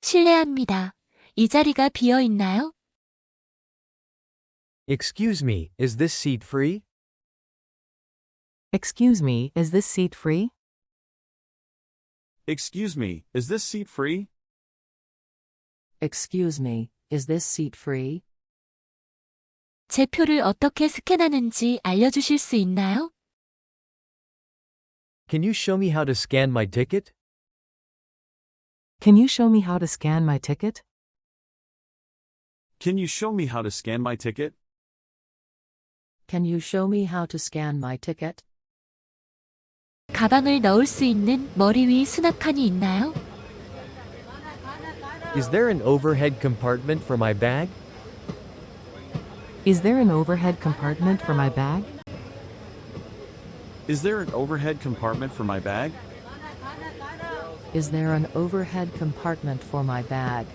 실례합니다. 이 자리가 비어 있나요? Excuse me, is this seat free? Excuse me, is this seat free? Excuse me, is this seat free? Excuse me, is this seat free? 제 표를 어떻게 스캔하는지 알려주실 수 있나요? Can you show me how to scan my ticket? Can you show me how to scan my ticket? Can you show me how to scan my ticket? Can you show me how to scan my ticket? 가방을 넣을 수 있는 머리 위 수납칸이 있나요? Is there an overhead compartment for my bag? Is there an overhead compartment for my bag? Is there an overhead compartment for my bag? Is there an overhead compartment for my bag?